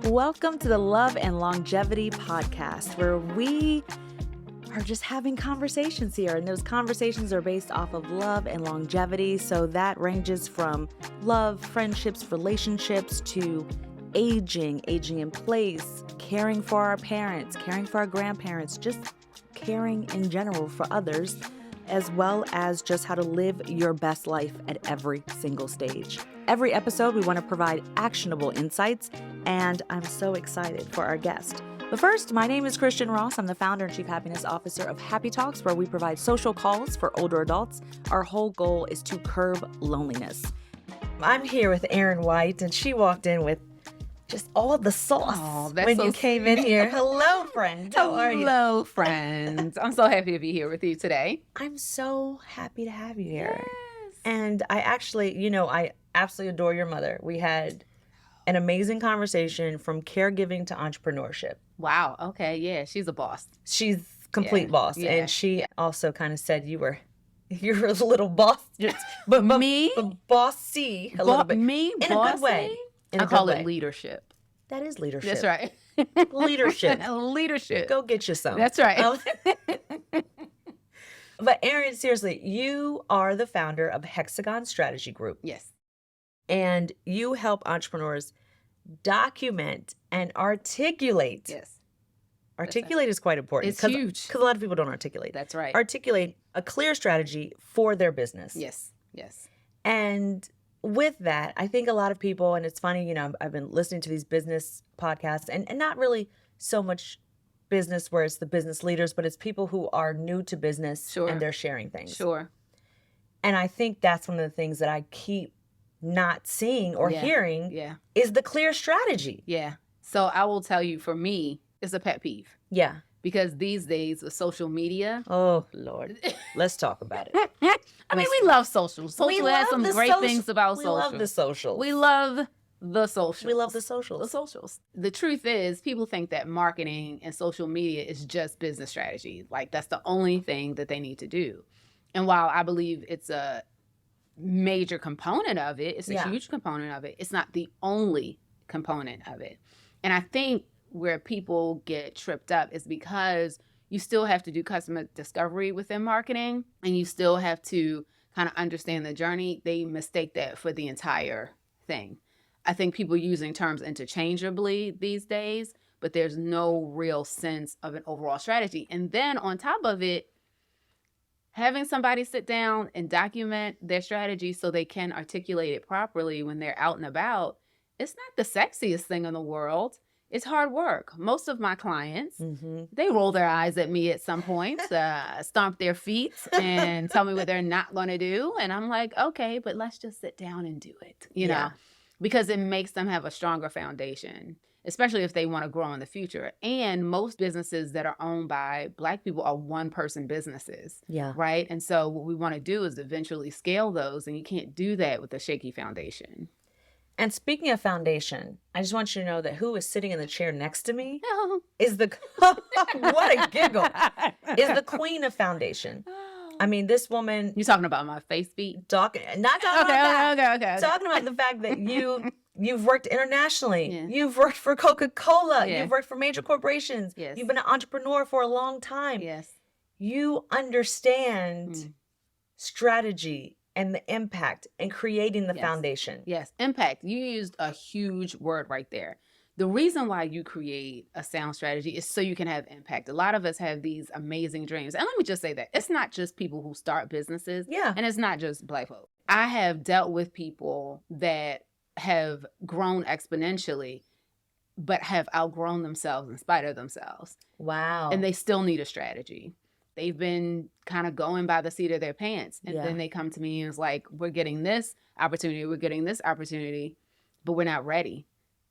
Welcome to the Love and Longevity Podcast, where we are just having conversations here. And those conversations are based off of love and longevity. So that ranges from love, friendships, relationships to aging in place, caring for our parents, caring for our grandparents, just caring in general for others, as well as just how to live your best life at every single stage. Every episode, we want to provide actionable insights, and I'm so excited for our guest. But first, my name is Christian Ross. I'm the founder and chief happiness officer of Happy Talks, where we provide social calls for older adults. Our whole goal is to curb loneliness. I'm here with Erin White, and she walked in with just all the sauce when you came in here. Hello, friend. How are you? Hello, friends. I'm so happy to be here with you today. I'm so happy to have you here. Yes. And I actually, I absolutely adore your mother. We had an amazing conversation from caregiving to entrepreneurship. Wow. Okay. Yeah. She's a boss. She's complete boss. Yeah. And she also kind of said you're a little boss. But me? Bossy a little bit. Me? In a good way. I call it leadership. That is leadership. That's right. Leadership. Leadership. Go get you some. That's right. But Erin, seriously, you are the founder of Hexagon Strategy Group. Yes. And you help entrepreneurs document and articulate. Yes. Articulate is quite important. It's huge. Because a lot of people don't articulate. That's right. Articulate a clear strategy for their business. Yes. Yes. And with that, I think a lot of people, and it's funny, I've been listening to these business podcasts and not really so much business where it's the business leaders, but it's people who are new to business and they're sharing things. Sure. And I think that's one of the things that I keep not seeing or hearing is the clear strategy. Yeah. So I will tell you, for me, it's a pet peeve. Yeah. Because these days with social media. Oh, Lord. Let's talk about it. I mean, we love socials. Social has some great things about social. We love the socials. We love the socials. We love the socials. The socials. The truth is, people think that marketing and social media is just business strategy. Like, that's the only thing that they need to do. And while I believe it's a major component of it, it's a huge component of it, it's not the only component of it. And I think where people get tripped up is because you still have to do customer discovery within marketing, and you still have to kind of understand the journey. They mistake that for the entire thing. I think people using terms interchangeably these days, but there's no real sense of an overall strategy. And then on top of it, having somebody sit down and document their strategy so they can articulate it properly when they're out and about, it's not the sexiest thing in the world. It's hard work. Most of my clients, they roll their eyes at me at some point, stomp their feet and tell me what they're not going to do. And I'm like, okay, but let's just sit down and do it, you know, because it makes them have a stronger foundation, especially if they want to grow in the future. And most businesses that are owned by Black people are one-person businesses, right? And so what we want to do is eventually scale those, and you can't do that with a shaky foundation. And speaking of foundation, I just want you to know that who is sitting in the chair next to me Oh. is the, what a giggle, is the queen of foundation. I mean, this woman. You talking about my face beat? Not talking about that. Okay. Talking about the fact that you've worked internationally. Yeah. You've worked for Coca-Cola. Yeah. You've worked for major corporations. Yes. You've been an entrepreneur for a long time. Yes. You understand strategy and the impact and creating the foundation. Yes, impact. You used a huge word right there. The reason why you create a sound strategy is so you can have impact. A lot of us have these amazing dreams. And let me just say that it's not just people who start businesses. Yeah. And it's not just Black folk. I have dealt with people that have grown exponentially, but have outgrown themselves in spite of themselves. Wow. And they still need a strategy. They've been kind of going by the seat of their pants. And then they come to me and it's like, we're getting this opportunity, but we're not ready.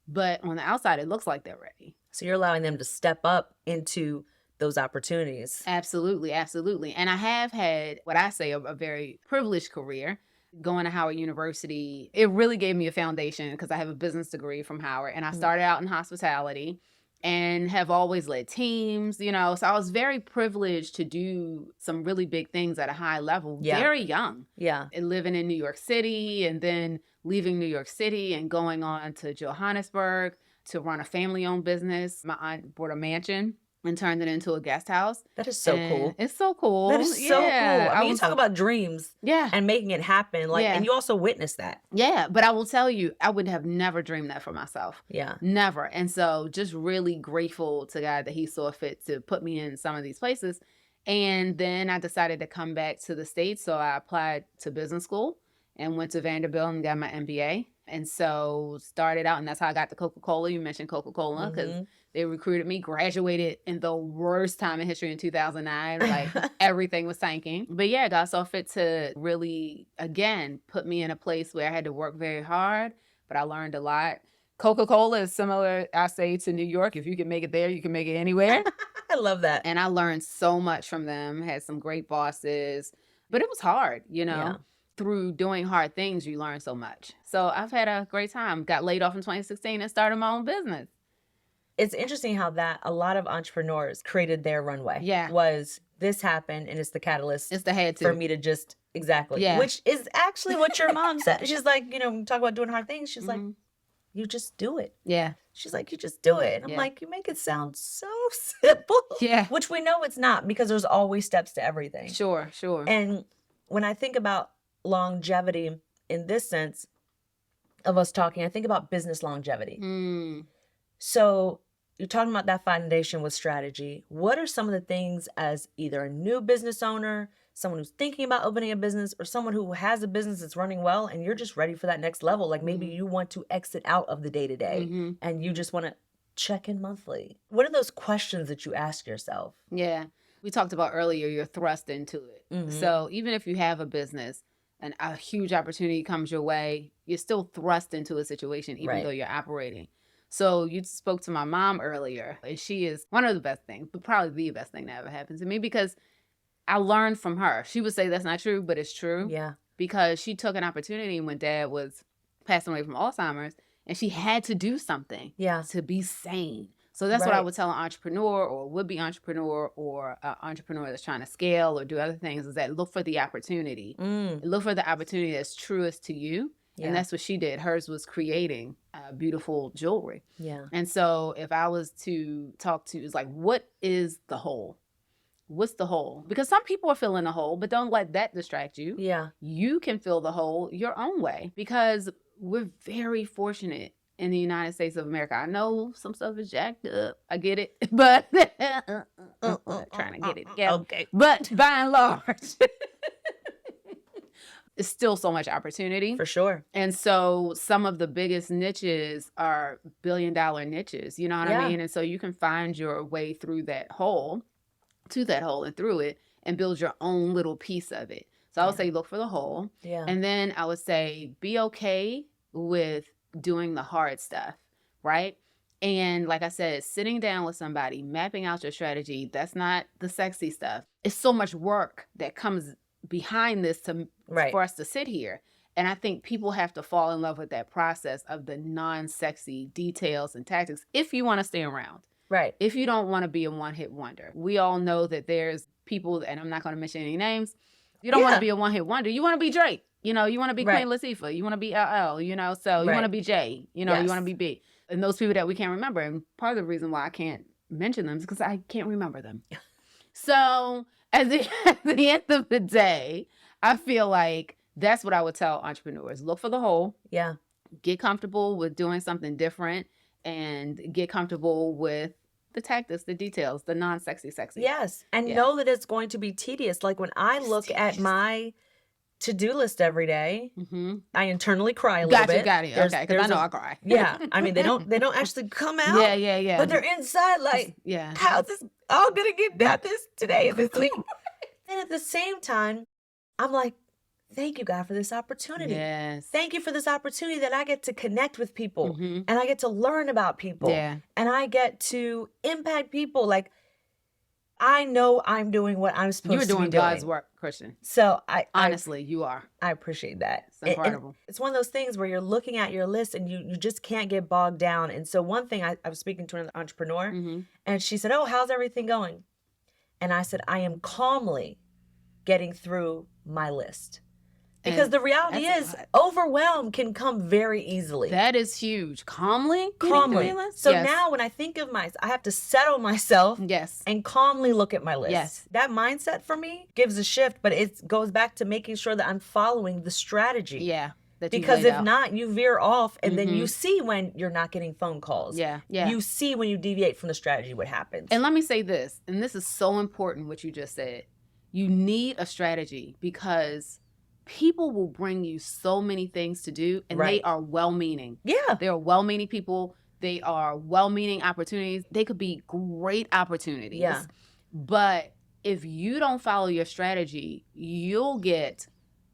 But on the outside, it looks like they're ready. So you're allowing them to step up into those opportunities. Absolutely, absolutely. And I have had what I say a very privileged career. Going to Howard University, it really gave me a foundation because I have a business degree from Howard. And I started out in hospitality and have always led teams, So I was very privileged to do some really big things at a high level, very young. Yeah. And living in New York City and then leaving New York City and going on to Johannesburg to run a family-owned business. My aunt bought a mansion and turned it into a guest house. That is so cool. It's so cool. That is so cool. I mean, you talk about dreams yeah. and making it happen. Like, and you also witnessed that. Yeah, but I will tell you, I would have never dreamed that for myself. Yeah. Never. And so just really grateful to God that he saw fit to put me in some of these places. And then I decided to come back to the States. So I applied to business school and went to Vanderbilt and got my MBA. And so started out, and that's how I got to Coca-Cola. You mentioned Coca-Cola because they recruited me, graduated in the worst time in history in 2009. Like everything was tanking. But yeah, God saw fit to really, again, put me in a place where I had to work very hard, but I learned a lot. Coca-Cola is similar, I say, to New York. If you can make it there, you can make it anywhere. I love that. And I learned so much from them, had some great bosses, but it was hard, you know. Yeah. Through doing hard things, you learn so much. So I've had a great time. Got laid off in 2016 and started my own business. It's interesting how that a lot of entrepreneurs created their runway. Yeah. Was this happened and it's the catalyst. It's the head for me to just exactly. Yeah. Which is actually what your mom said. She's like, you know, talk about doing hard things. She's like, you just do it. Yeah. She's like, you just do it. And I'm like, you make it sound so simple. Yeah. Which we know it's not because there's always steps to everything. Sure. And when I think about longevity in this sense of us talking, I think about business longevity. So you're talking about that foundation with strategy. What are some of the things as either a new business owner, someone who's thinking about opening a business, or someone who has a business that's running well and you're just ready for that next level? Like maybe you want to exit out of the day-to-day and you just want to check in monthly. What are those questions that you ask yourself? Yeah. We talked about earlier, you're thrust into it. So even if you have a business and a huge opportunity comes your way, you're still thrust into a situation even though you're operating. So you spoke to my mom earlier, and she is one of the best things, but probably the best thing that ever happened to me because I learned from her. She would say that's not true, but it's true. Yeah. Because she took an opportunity when Dad was passing away from Alzheimer's, and she had to do something to be sane. So that's what I would tell an entrepreneur or would-be entrepreneur or an entrepreneur that's trying to scale or do other things is that look for the opportunity. Look for the opportunity that's truest to you. Yeah. And that's what she did. Hers was creating beautiful jewelry. Yeah. And so if I was to talk to, it's like, what is the whole? What's the hole? Because some people are filling the hole, but don't let that distract you. Yeah. You can fill the hole your own way because we're very fortunate in the United States of America. I know some stuff is jacked up. I get it. But trying to get it together. Okay. But by and large, it's still so much opportunity. For sure. And so some of the biggest niches are billion-dollar niches. You know what I mean? And so you can find your way through that hole, to that hole and through it, and build your own little piece of it. So I would say look for the hole. Yeah. And then I would say be okay with doing the hard stuff, right? And like I said, sitting down with somebody, mapping out your strategy, that's not the sexy stuff. It's so much work that comes behind this for us to sit here. And I think people have to fall in love with that process of the non-sexy details and tactics if you want to stay around. Right. If you don't want to be a one-hit wonder. We all know that there's people, and I'm not going to mention any names, you don't want to be a one-hit wonder. You want to be Drake. You know, you want to be Queen Latifah. You want to be LL, you know, so you want to be Jay. You know, you want to be B. And those people that we can't remember. And part of the reason why I can't mention them is because I can't remember them. So at the end of the day, I feel like that's what I would tell entrepreneurs. Look for the hole. Yeah. Get comfortable with doing something different and get comfortable with the tactics, the details, the non-sexy sexy. Yes. And know that it's going to be tedious. Like when I look at my to-do list every day, I internally cry a little bit. Got it. Okay, because I know I cry. Yeah. I mean, they don't actually come out. Yeah. But they're inside like, how's this all going to get done this today, this week? And at the same time, I'm like, thank you, God, for this opportunity. Yes. Thank you for this opportunity that I get to connect with people and I get to learn about people and I get to impact people. Like, I know I'm doing what I'm supposed to be doing. You're doing God's work, Christian. So honestly, you are. I appreciate that. It's incredible. It's one of those things where you're looking at your list and you just can't get bogged down. And so one thing, I was speaking to an entrepreneur and she said, oh, how's everything going? And I said, I am calmly getting through my list. Because the reality that's is overwhelm can come very easily. That is huge. Calmly. So Yes. now when I think of I have to settle myself Yes. and calmly look at my list. Yes. That mindset for me gives a shift, but it goes back to making sure that I'm following the strategy. Yeah. Because if not, you veer off and then you see when you're not getting phone calls. Yeah. Yeah. You see when you deviate from the strategy what happens. And let me say this, and this is so important what you just said. You need a strategy because people will bring you so many things to do, and they are well-meaning. Yeah. They are well-meaning people. They are well-meaning opportunities. They could be great opportunities. Yeah. But if you don't follow your strategy, you'll get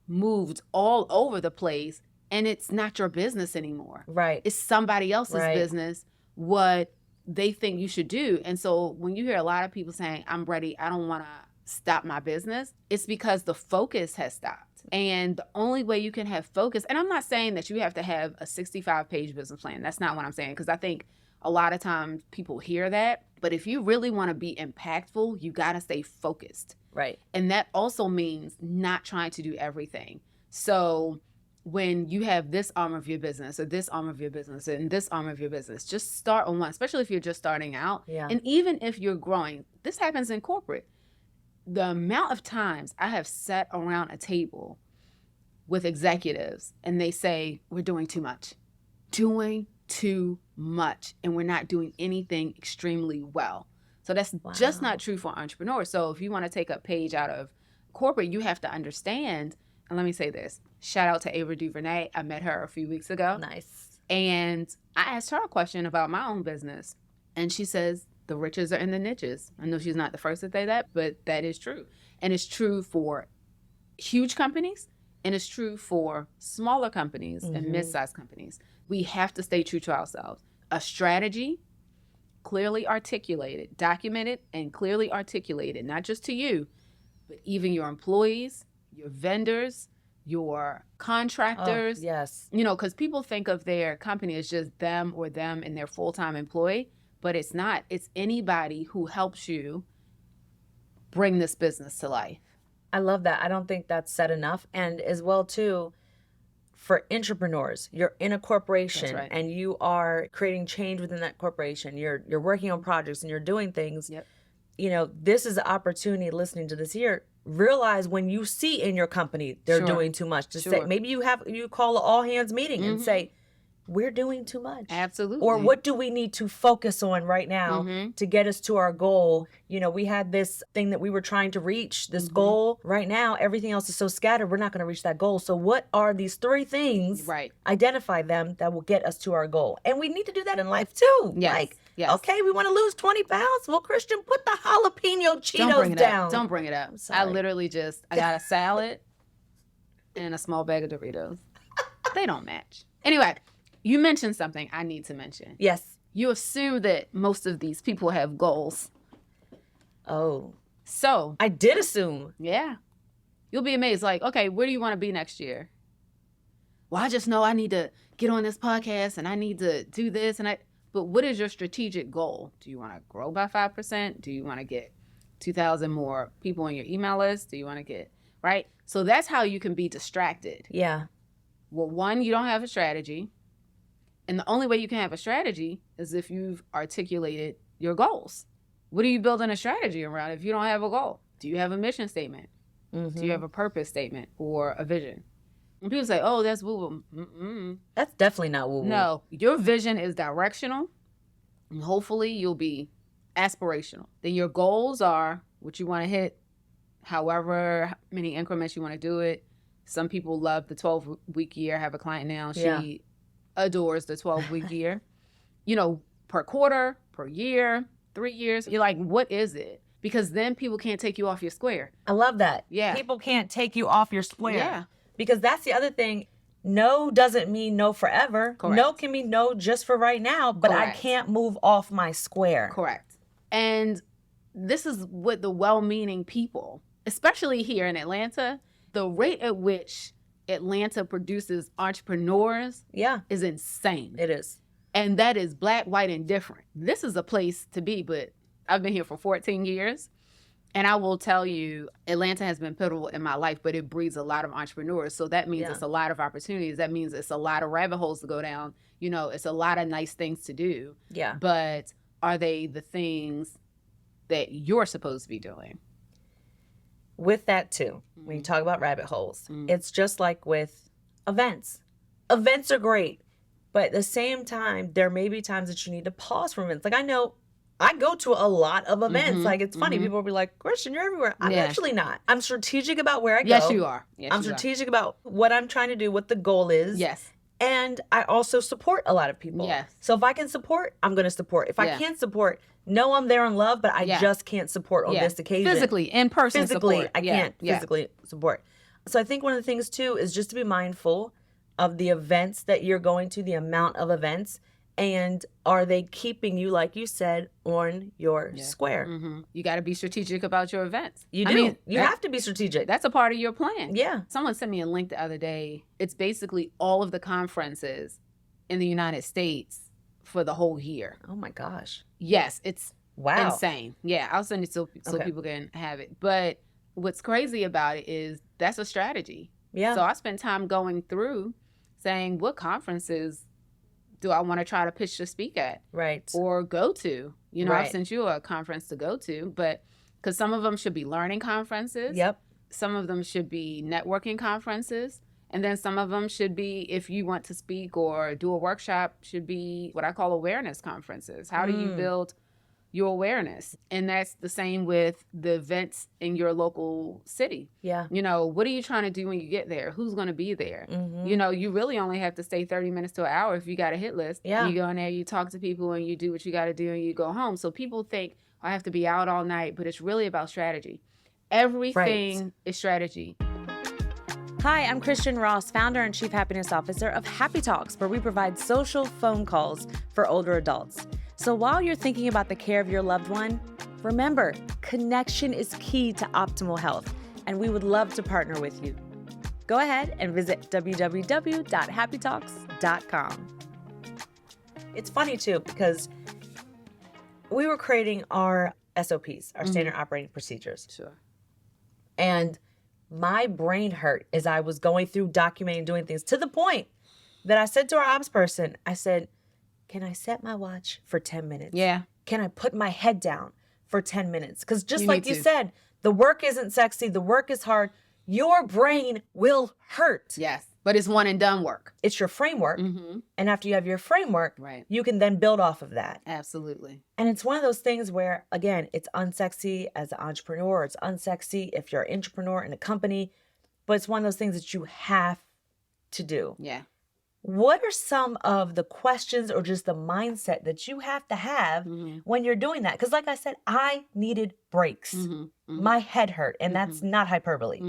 moved all over the place, and it's not your business anymore. Right. It's somebody else's business, what they think you should do. And so when you hear a lot of people saying, I'm ready, I don't want to stop my business, it's because the focus has stopped. And the only way you can have focus, and I'm not saying that you have to have a 65-page business plan. That's not what I'm saying, because I think a lot of times people hear that. But if you really want to be impactful, you got to stay focused. Right. And that also means not trying to do everything. So when you have this arm of your business or this arm of your business and this arm of your business, just start on one, especially if you're just starting out. Yeah. And even if you're growing, this happens in corporate. The amount of times I have sat around a table with executives and they say, we're doing too much, and we're not doing anything extremely well. So that's just not true for entrepreneurs. So if you want to take a page out of corporate, you have to understand. And let me say this, shout out to Ava DuVernay. I met her a few weeks ago. Nice. And I asked her a question about my own business. And she says, the riches are in the niches. I know she's not the first to say that, but that is true. And it's true for huge companies, and it's true for smaller companies and mid-sized companies. We have to stay true to ourselves. A strategy, clearly articulated, documented, and clearly articulated, not just to you, but even your employees, your vendors, your contractors. Yes. You know, because people think of their company as just them and their full-time employee, but it's not. It's anybody who helps you bring this business to life. I love that. I don't think that's said enough. And as well, too, for entrepreneurs, you're in a corporation and you are creating change within that corporation. You're working on projects and you're doing things. Yep. You know, this is an opportunity listening to this here. Realize when you see in your company they're doing too much. Just say, maybe you call an all hands meeting and say, we're doing too much. Absolutely. Or what do we need to focus on right now to get us to our goal? You know, we had this thing that we were trying to reach, this goal. Right now, everything else is so scattered, we're not going to reach that goal. So what are these 3 things? Right. Identify them that will get us to our goal. And we need to do that in life too. Yes. Like, yes. Okay, we want to lose 20 pounds. Well, Christian, put the jalapeno Cheetos down. Don't bring it up. I literally I got a salad and a small bag of Doritos. They don't match. Anyway. You mentioned something I need to mention. Yes. You assume that most of these people have goals. Oh. So. I did assume. Yeah. You'll be amazed. Like, okay, where do you want to be next year? Well, I just know I need to get on this podcast and I need to do this. But what is your strategic goal? Do you want to grow by 5%? Do you want to get 2,000 more people on your email list? Do you want to get, right? So that's how you can be distracted. Yeah. Well, one, you don't have a strategy. And the only way you can have a strategy is if you've articulated your goals. What are you building a strategy around if you don't have a goal? Do you have a mission statement? Do you have a purpose statement or a vision? And people say, oh, that's woo-woo. That's definitely not woo-woo. No, your vision is directional. And hopefully you'll be aspirational. Then your goals are what you want to hit, however many increments you want to do it. Some people love the 12-week year. I have a client now. She adores the 12-week year, you know, per quarter, per year, 3 years. You're like, what is it? Because then people can't take you off your square. I love that. Yeah. People can't take you off your square. Yeah. Because that's the other thing. No doesn't mean no forever. Correct. No can mean no just for right now, but Correct. I can't move off my square. Correct. And this is what the well-meaning people, especially here in Atlanta, the rate at which Atlanta produces entrepreneurs is insane. It is. And that is black, white, and different. This is a place to be, but I've been here for 14 years. And I will tell you, Atlanta has been pivotal in my life, but it breeds a lot of entrepreneurs. So that means it's a lot of opportunities. That means it's a lot of rabbit holes to go down. You know, it's a lot of nice things to do. Yeah. But are they the things that you're supposed to be doing? With that too, when you talk about rabbit holes, it's just like with events. Events are great, but at the same time, there may be times that you need to pause from events. Like I know I go to a lot of events. Like it's funny. People will be like, Christian, you're everywhere. I'm actually not. I'm strategic about where I go. Yes, you are. Yes, I'm strategic about what I'm trying to do, what the goal is. Yes. And I also support a lot of people. Yes. So if I can support, I'm going to support. If I can't support, no, I'm there in love, but I just can't support on this occasion. Physically, in person support. I can't physically support. So I think one of the things too is just to be mindful of the events that you're going to, the amount of events, and are they keeping you, like you said, on your square? You got to be strategic about your events. You do. I mean, you have to be strategic. That's a part of your plan. Yeah. Someone sent me a link the other day. It's basically all of the conferences in the United States for the whole year. Oh my gosh. Yes, it's insane. Yeah, I'll send it so people can have it. But what's crazy about it is that's a strategy. Yeah. So I spent time going through saying, what conferences do I want to try to pitch to speak at? Right. Or go to? You know, I've sent you a conference to go to, but because some of them should be learning conferences. Yep. Some of them should be networking conferences. And then some of them should be, if you want to speak or do a workshop, should be what I call awareness conferences. How do you build your awareness? And that's the same with the events in your local city. Yeah. You know, what are you trying to do when you get there? Who's going to be there? You know, you really only have to stay 30 minutes to an hour if you got a hit list. Yeah. You go in there, you talk to people, and you do what you got to do, and you go home. So people think, I have to be out all night, but it's really about strategy. Everything is strategy. Hi, I'm Christian Ross, founder and Chief Happiness Officer of Happy Talks, where we provide social phone calls for older adults. So while you're thinking about the care of your loved one, remember, connection is key to optimal health, and we would love to partner with you. Go ahead and visit www.happytalks.com. It's funny too, because we were creating our SOPs, our standard operating procedures. Sure. And my brain hurt as I was going through documenting, doing things, to the point that I said to our ops person, I said, can I set my watch for 10 minutes? Yeah. Can I put my head down for 10 minutes? Because just like you said, the work isn't sexy. The work is hard. Your brain will hurt. Yes. But it's one and done work. It's your framework. And after you have your framework, you can then build off of that. Absolutely. And it's one of those things where, again, it's unsexy as an entrepreneur. It's unsexy if you're an entrepreneur in a company. But it's one of those things that you have to do. Yeah. What are some of the questions or just the mindset that you have to have when you're doing that? Because like I said, I needed breaks. My head hurt, and that's not hyperbole.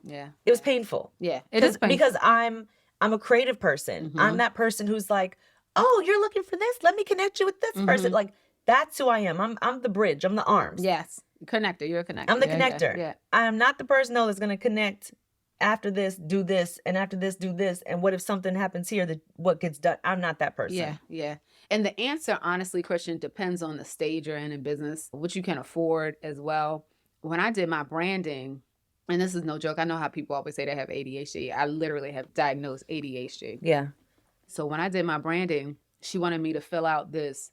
Yeah. It was painful. Yeah, it is painful. Because I'm a creative person. I'm that person who's like, oh, you're looking for this? Let me connect you with this person. Like, that's who I am. I'm the bridge. I'm the arms. Yes. Connector. You're a connector. I'm the connector. Yeah. I am not the person, though, that's going to connect. After this, do this, and after this, do this. And what if something happens here, that what gets done? I'm not that person. Yeah, yeah. And the answer, honestly, Christian, depends on the stage you're in business, what you can afford as well. When I did my branding, and this is no joke, I know how people always say they have ADHD. I literally have diagnosed ADHD. Yeah. So when I did my branding, she wanted me to fill out this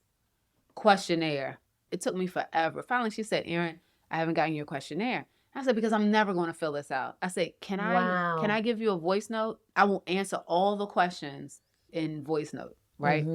questionnaire. It took me forever. Finally, she said, Erin, I haven't gotten your questionnaire. I said, because I'm never going to fill this out. I said, can I give you a voice note? I will answer all the questions in voice note, right?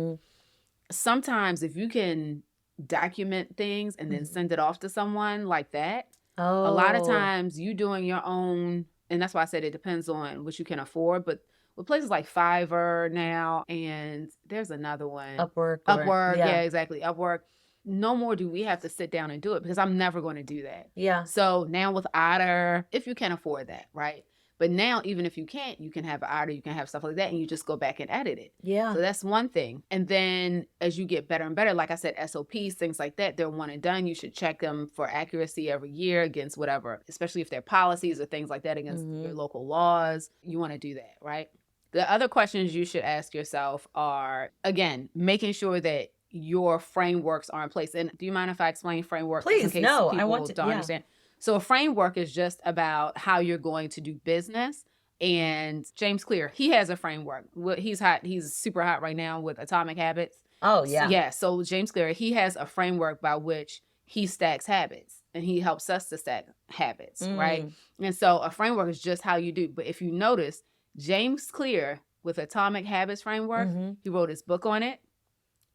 Sometimes if you can document things and then send it off to someone like that, a lot of times you doing your own, and that's why I said it depends on what you can afford, but with places like Fiverr now, and there's another one. Upwork. Yeah, exactly. Upwork. No more do we have to sit down and do it because I'm never going to do that. Yeah. So now with Otter, if you can afford that, right? But now, even if you can't, you can have Otter, you can have stuff like that, and you just go back and edit it. Yeah. So that's one thing. And then as you get better and better, like I said, SOPs, things like that, they're one and done. You should check them for accuracy every year against whatever, especially if they're policies or things like that against your local laws. You want to do that, right? The other questions you should ask yourself are, again, making sure that your frameworks are in place. And do you mind if I explain frameworks? Please, no. I want to. Don't understand. So a framework is just about how you're going to do business. And James Clear, he has a framework. He's hot. He's super hot right now with Atomic Habits. Oh, yeah. Yeah. So James Clear, he has a framework by which he stacks habits, and he helps us to stack habits, right? And so a framework is just how you do. But if you notice, James Clear with Atomic Habits framework, he wrote his book on it.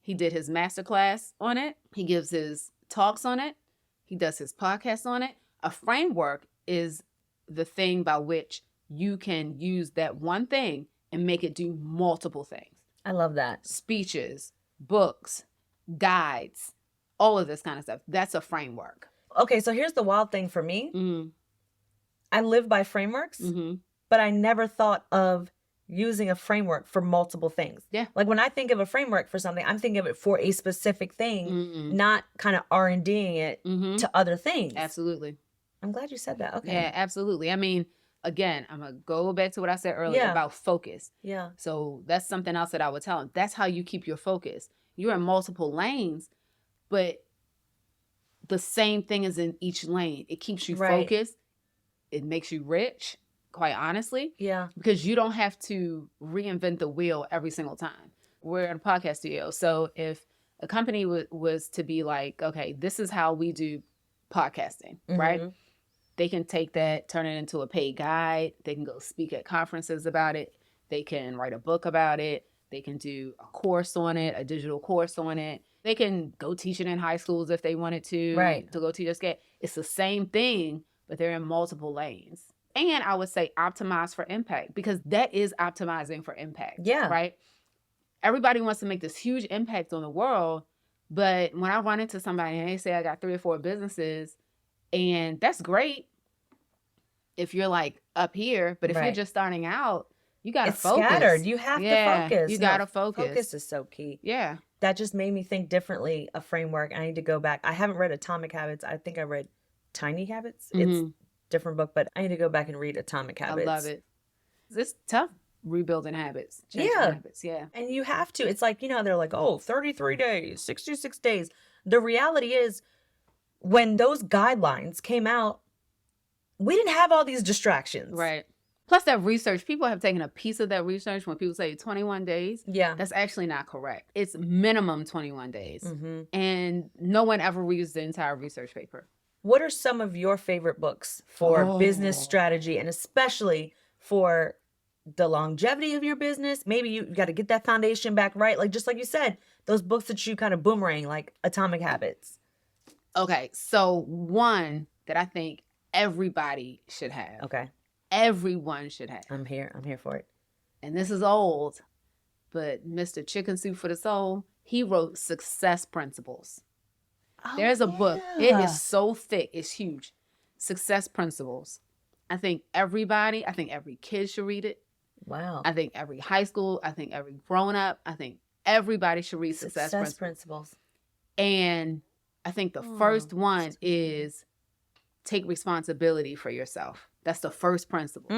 He did his masterclass on it. He gives his talks on it. He does his podcast on it. A framework is the thing by which you can use that one thing and make it do multiple things. I love that. Speeches, books, guides, all of this kind of stuff. That's a framework. Okay, so here's the wild thing for me. I live by frameworks, but I never thought of using a framework for multiple things. Yeah. Like when I think of a framework for something, I'm thinking of it for a specific thing, not kind of R&Ding it to other things. Absolutely. I'm glad you said that. Okay. Yeah, absolutely. I mean, again, I'm going to go back to what I said earlier about focus. Yeah. So that's something else that I would tell them. That's how you keep your focus. You're in multiple lanes, but the same thing is in each lane. It keeps you focused. It makes you rich, quite honestly. Yeah. Because you don't have to reinvent the wheel every single time. We're in a podcast studio. So if a company was to be like, okay, this is how we do podcasting, right? They can take that, turn it into a paid guide. They can go speak at conferences about it. They can write a book about it. They can do a course on it, a digital course on it. They can go teach it in high schools if they wanted to go teach us. It's the same thing, but they're in multiple lanes. And I would say optimize for impact, because that is optimizing for impact. Yeah. Right? Everybody wants to make this huge impact on the world. But when I run into somebody and they say I got 3 or 4 businesses, and that's great if you're like up here, but if you're just starting out, you got to focus. It's scattered. You have to focus. You got to focus. Focus is so key. Yeah. That just made me think differently, a framework. I need to go back. I haven't read Atomic Habits. I think I read Tiny Habits. It's a different book, but I need to go back and read Atomic Habits. I love it. It's tough rebuilding habits. Changing habits. Yeah. And you have to. It's like, they're like, 33 days, 66 days. The reality is, when those guidelines came out, we didn't have all these distractions. Right. Plus that research, people have taken a piece of that research when people say 21 days. Yeah. That's actually not correct. It's minimum 21 days. And no one ever reads the entire research paper. What are some of your favorite books for business strategy, and especially for the longevity of your business? Maybe you got to get that foundation back right. Like, just like you said, those books that you kind of boomerang, like Atomic Habits. Okay. So one that I think everybody should have. Okay. Everyone should have. I'm here for it. And this is old, but Mr. Chicken Soup for the Soul, he wrote Success Principles. There's a book. It is so thick. It's huge. Success Principles. I think every kid should read it. Wow. I think every high school, I think every grown up, I think everybody should read Success Principles. And I think the first one is take responsibility for yourself. That's the first principle.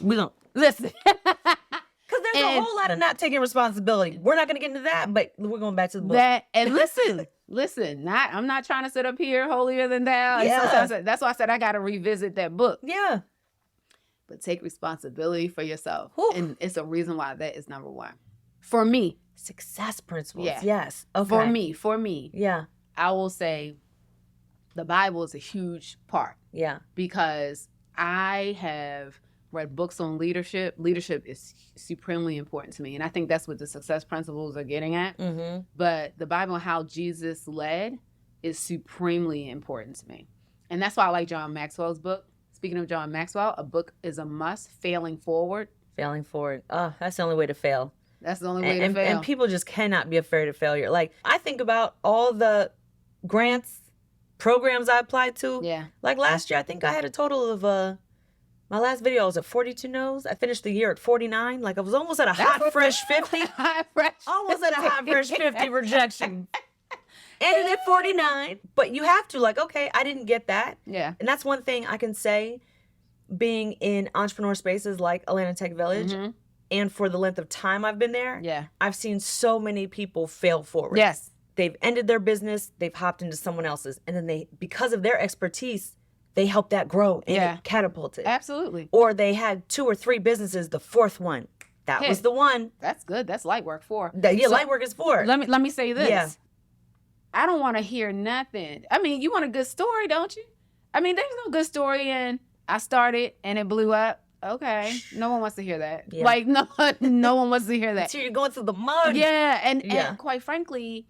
We don't listen. Because there's a whole lot of not taking responsibility. We're not going to get into that, but we're going back to the book. Listen, I'm not trying to sit up here holier than thou. Yeah. That's why I said I got to revisit that book. Yeah. But take responsibility for yourself. Whew. And it's a reason why that is number one. For me. Success Principles. Yeah. Yes. Okay. For me. Yeah. I will say the Bible is a huge part. Yeah. Because I have read books on leadership. Leadership is supremely important to me. And I think that's what the Success Principles are getting at. But the Bible and how Jesus led is supremely important to me. And that's why I like John Maxwell's book. Speaking of John Maxwell, a book is a must, Failing Forward. Failing Forward. Oh, that's the only way to fail. That's the only way to fail. And people just cannot be afraid of failure. Like, I think about all the grants, programs I applied to. Yeah. Like last year, I think I had a total of, my last video was at 42 no's. I finished the year at 49. Like, I was almost at a hot, fresh 50. Almost at a hot, fresh 50 rejection. Ended at 49. But you have to, like, okay, I didn't get that. Yeah. And that's one thing I can say, being in entrepreneur spaces like Atlanta Tech Village, and for the length of time I've been there, I've seen so many people fail forward. Yes. they've ended their business, they've hopped into someone else's, and then because of their expertise, they help that grow and it catapulted. Absolutely. Or they had 2 or 3 businesses, the 4th one, that was the one. That's good. That's light work for. Light work is for. Let me say this. Yeah. I don't want to hear nothing. I mean, you want a good story, don't you? I mean, there's no good story in I started and it blew up. Okay. No one wants to hear that. Yeah. Like, no one wants to hear that. So you're going through the mud. Yeah. And quite frankly,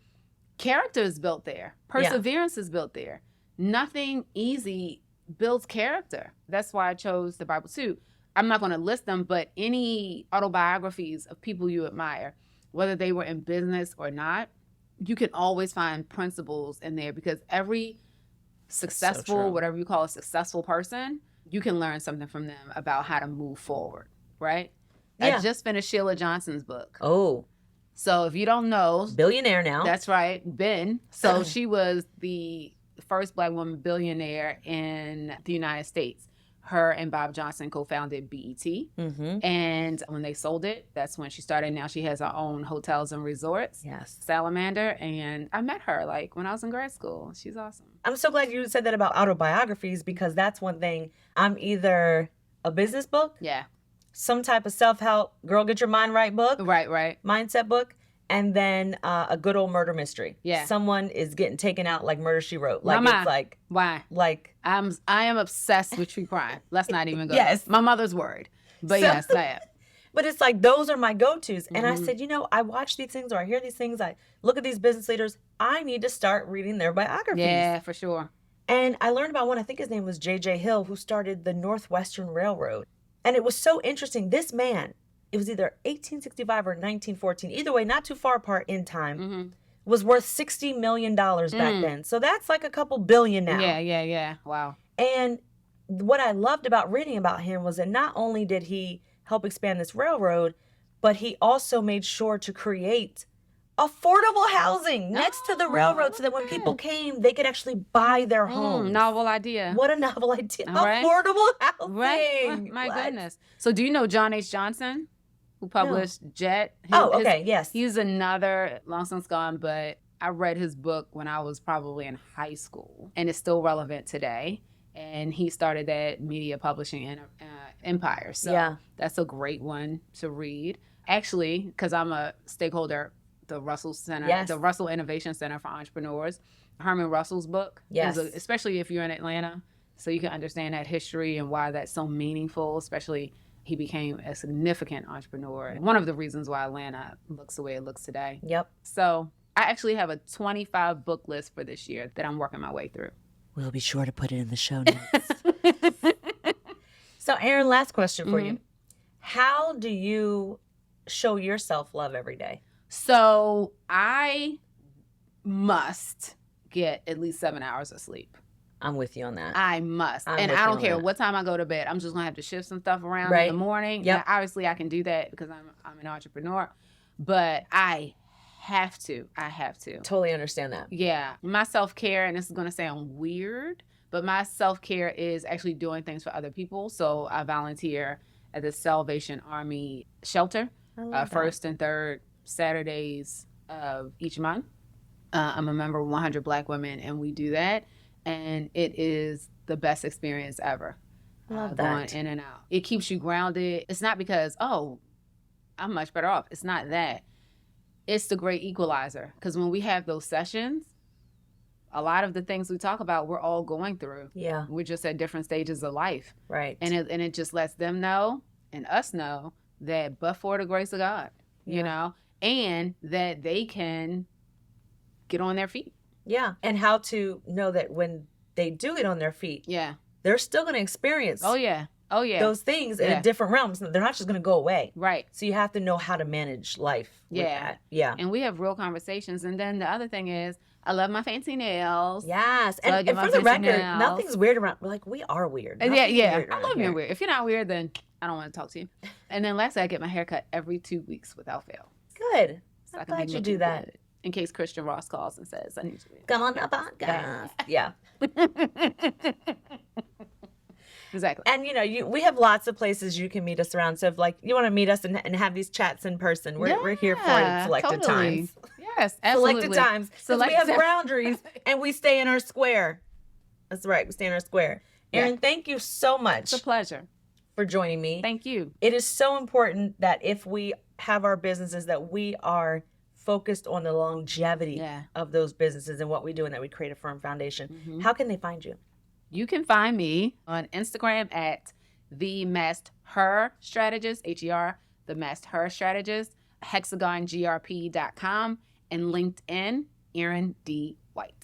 character is built there. Perseverance is built there. Nothing easy builds character. That's why I chose the Bible too. I'm not going to list them, but any autobiographies of people you admire, whether they were in business or not, you can always find principles in there because every successful, whatever you call a successful person, you can learn something from them about how to move forward, right? Yeah. I just finished Sheila Johnson's book. Oh. So if you don't know. Billionaire now. That's right. Ben. So she was the first Black woman billionaire in the United States. Her and Bob Johnson co-founded BET. Mm-hmm. And when they sold it, that's when she started. Now she has her own hotels and resorts. Yes. Salamander. And I met her like when I was in grad school. She's awesome. I'm so glad you said that about autobiographies because that's one thing. I'm either a business book. Yeah. Some type of self-help, girl, get your mind right book. Right. Mindset book. And then a good old murder mystery. Yeah. Someone is getting taken out like Murder, She Wrote. Like Mama, it's like. Why? Like. I am obsessed with true crime. Let's not even go. Yes. My mother's word. But yes, I am. But it's like those are my go-tos. And I said, I watch these things or I hear these things. I look at these business leaders. I need to start reading their biographies. Yeah, for sure. And I learned about one, I think his name was J.J. Hill, who started the Northwestern Railroad. And it was so interesting. This man, it was either 1865 or 1914, either way, not too far apart in time, was worth $60 million back then. So that's like a couple billion now. Yeah. Wow. And what I loved about reading about him was that not only did he help expand this railroad, but he also made sure to create affordable housing next to the railroad so that when people came, they could actually buy their homes. Novel idea. What a novel idea. Affordable housing. Right. My goodness. So do you know John H. Johnson, who published Jet? Yes. He's another, long since gone, but I read his book when I was probably in high school, and it's still relevant today. And he started that media publishing empire. So that's a great one to read. Actually, because I'm a stakeholder, the Russell Center, the Russell Innovation Center for Entrepreneurs, Herman Russell's book, especially if you're in Atlanta, so you can understand that history and why that's so meaningful, especially he became a significant entrepreneur. And one of the reasons why Atlanta looks the way it looks today. Yep. So I actually have a 25 book list for this year that I'm working my way through. We'll be sure to put it in the show notes. So, Erin, last question for you. How do you show your self-love every day? So I must get at least 7 hours of sleep. I'm with you on that. I must. And I don't care what time I go to bed. I'm just going to have to shift some stuff around in the morning. Yep. Now, obviously, I can do that because I'm an entrepreneur. But I have to. Totally understand that. Yeah. My self-care, and this is going to sound weird, but my self-care is actually doing things for other people. So I volunteer at the Salvation Army shelter, first and third Saturdays of each month. I'm a member of 100 Black Women, and we do that. And it is the best experience ever. Love that. Going in and out. It keeps you grounded. It's not because, I'm much better off. It's not that. It's the great equalizer. Because when we have those sessions, a lot of the things we talk about, we're all going through. Yeah. We're just at different stages of life. Right. And it just lets them know and us know that but for the grace of God, you know, and that they can get on their feet. Yeah. And how to know that when they do get on their feet, they're still going to experience those things in a different realm. So they're not just going to go away. Right. So you have to know how to manage life with that. Yeah. And we have real conversations. And then the other thing is, I love my fancy nails. Yes. And for the record, nothing's weird around. We're like, we are weird. Weird I love being weird. If you're not weird, then I don't want to talk to you. And then lastly, I get my hair cut every 2 weeks without fail. Good. So I'm glad you do that. Good. In case Christian Ross calls and says, I need to be. Come on the podcast. Yeah. Exactly. And, we have lots of places you can meet us around. So if, you want to meet us and have these chats in person, we're here for it at selected times. Yes, absolutely. Selected times. Because we have boundaries and we stay in our square. That's right. We stay in our square. Erin, thank you so much. It's a pleasure. For joining me. Thank you. It is so important that if we have our businesses, that we are focused on the longevity of those businesses and what we do, and that we create a firm foundation. Mm-hmm. How can they find you? You can find me on Instagram at The Masked Her Strategist, HER, The Masked Her Strategist, hexagongrp.com, and LinkedIn, Erin D. White.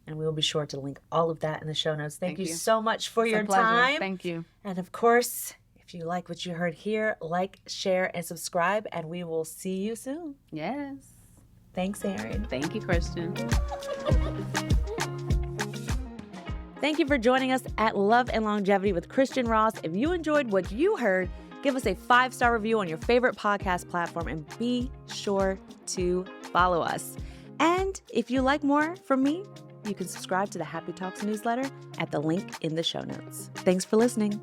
And we will be sure to link all of that in the show notes. Thank you so much for your pleasure. time. Thank you. And of course, if you like what you heard here, like, share, and subscribe, and we will see you soon. Yes. Thanks, Erin. Thank you, Christian. Thank you for joining us at Love and Longevity with Christian Ross. If you enjoyed what you heard, give us a 5-star review on your favorite podcast platform, and be sure to follow us. And if you like more from me, you can subscribe to the Happy Talks newsletter at the link in the show notes. Thanks for listening.